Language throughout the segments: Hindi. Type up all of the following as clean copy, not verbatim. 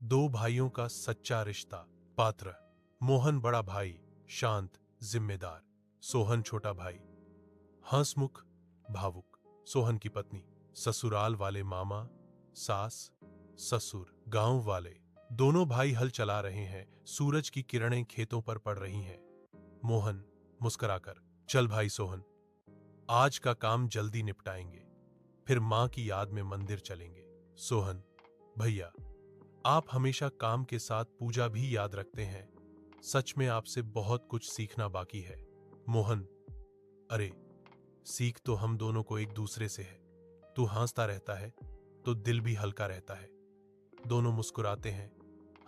दो भाइयों का सच्चा रिश्ता। पात्र: मोहन बड़ा भाई, शांत, जिम्मेदार। सोहन छोटा भाई, हंसमुख, भावुक। सोहन की पत्नी: ससुराल वाले मामा, सास, ससुर, गांव वाले। दोनों भाई हल चला रहे हैं। सूरज की किरणें खेतों पर पड़ रही हैं। मोहन मुस्कुराकर: चल भाई सोहन, आज का काम जल्दी निपटाएंगे, फिर मां की याद में मंदिर चलेंगे। सोहन: भैया, आप हमेशा काम के साथ पूजा भी याद रखते हैं। सच में आपसे बहुत कुछ सीखना बाकी है। मोहन: अरे, सीख तो हम दोनों को एक दूसरे से है। तू हंसता रहता है तो दिल भी हल्का रहता है। दोनों मुस्कुराते हैं,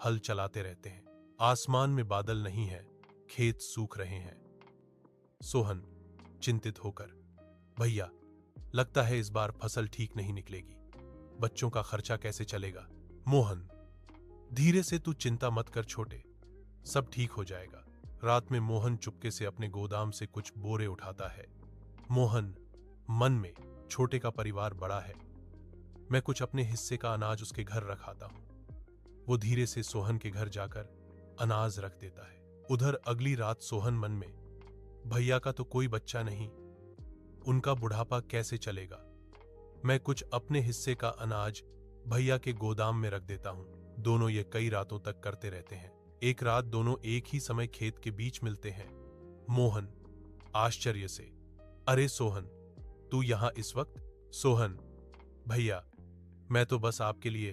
हल चलाते रहते हैं। आसमान में बादल नहीं है, खेत सूख रहे हैं। सोहन चिंतित होकर: भैया, लगता है इस बार फसल ठीक नहीं निकलेगी। बच्चों का खर्चा कैसे चलेगा? मोहन: धीरे से, तू चिंता मत कर छोटे, सब ठीक हो जाएगा। रात में मोहन चुपके से अपने गोदाम से कुछ बोरे उठाता है। मोहन मन में: छोटे का परिवार बड़ा है, मैं कुछ अपने हिस्से का अनाज उसके घर रखाता हूं। वो धीरे से सोहन के घर जाकर अनाज रख देता है। उधर अगली रात सोहन मन में: भैया का तो कोई बच्चा नहीं, उनका बुढ़ापा कैसे चलेगा। मैं कुछ अपने हिस्से का अनाज भैया के गोदाम में रख देता हूं। दोनों ये कई रातों तक करते रहते हैं। एक रात दोनों एक ही समय खेत के बीच मिलते हैं। मोहन आश्चर्य से: अरे सोहन, तू यहां इस वक्त? सोहन: भैया, मैं तो बस आपके लिए।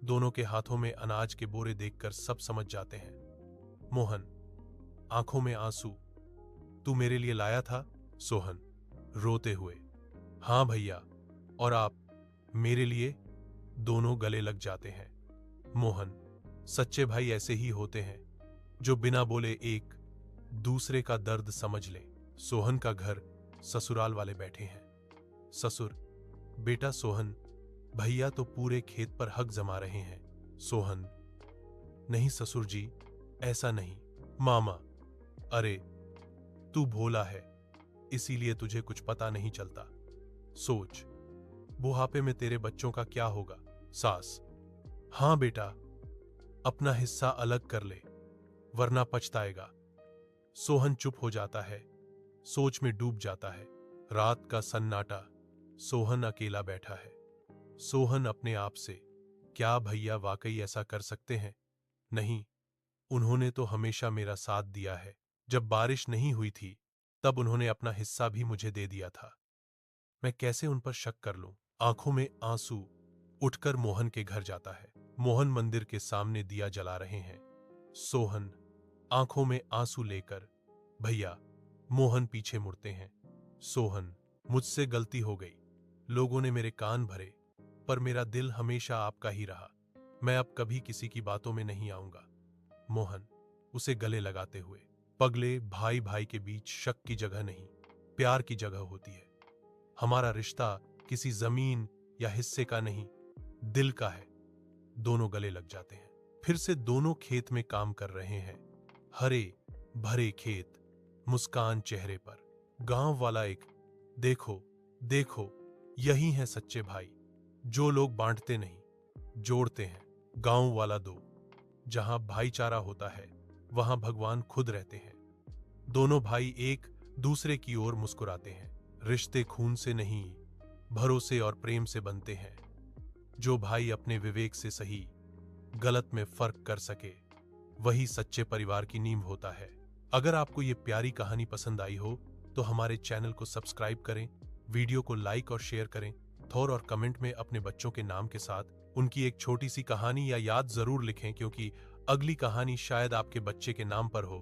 दोनों के हाथों में अनाज के बोरे देखकर सब समझ जाते हैं। मोहन आंखों में आंसू: तू मेरे लिए लाया था? सोहन रोते हुए: हां भैया, और आप मेरे लिए? दोनों गले लग जाते हैं। मोहन: सच्चे भाई ऐसे ही होते हैं, जो बिना बोले एक दूसरे का दर्द समझ ले। सोहन का घर ससुराल वाले बैठे हैं। ससुर: बेटा सोहन, भैया तो पूरे खेत पर हक जमा रहे हैं। सोहन: नहीं ससुर जी, ऐसा नहीं। मामा: अरे, तू भोला है, इसीलिए तुझे कुछ पता नहीं चलता। सोच, बुढ़ापे में तेरे बच्चों का क्या होगा। सास: हां बेटा, अपना हिस्सा अलग कर ले, वरना पछताएगा। सोहन चुप हो जाता है, सोच में डूब जाता है। रात का सन्नाटा। सोहन अकेला बैठा है। सोहन अपने आप से: क्या भैया वाकई ऐसा कर सकते हैं? नहीं, उन्होंने तो हमेशा मेरा साथ दिया है। जब बारिश नहीं हुई थी, तब उन्होंने अपना हिस्सा भी मुझे दे दिया था। मैं कैसे उन पर शक कर लूं? आंखों में आंसू। उठकर मोहन के घर जाता है। मोहन मंदिर के सामने दिया जला रहे हैं। सोहन आंखों में आंसू लेकर: भैया। मोहन पीछे मुड़ते हैं। सोहन: मुझसे गलती हो गई, लोगों ने मेरे कान भरे, पर मेरा दिल हमेशा आपका ही रहा। मैं अब कभी किसी की बातों में नहीं आऊंगा। मोहन उसे गले लगाते हुए: पगले, भाई भाई के बीच शक की जगह नहीं, प्यार की जगह होती है। हमारा रिश्ता किसी जमीन या हिस्से का नहीं, दिल का है। दोनों गले लग जाते हैं। फिर से दोनों खेत में काम कर रहे हैं। हरे भरे खेत, मुस्कान चेहरे पर। गांव वाला एक: देखो देखो, यही है सच्चे भाई, जो लोग बांटते नहीं, जोड़ते हैं। गांव वाला दो: जहां भाईचारा होता है, वहां भगवान खुद रहते हैं। दोनों भाई एक दूसरे की ओर मुस्कुराते हैं। रिश्ते खून से नहीं, भरोसे और प्रेम से बनते हैं। जो भाई अपने विवेक से सही गलत में फर्क कर सके, वही सच्चे परिवार की नींव होता है। अगर आपको ये प्यारी कहानी पसंद आई हो तो हमारे चैनल को सब्सक्राइब करें, वीडियो को लाइक और शेयर करें। थोर और कमेंट में अपने बच्चों के नाम के साथ उनकी एक छोटी सी कहानी या याद जरूर लिखें, क्योंकि अगली कहानी शायद आपके बच्चे के नाम पर हो।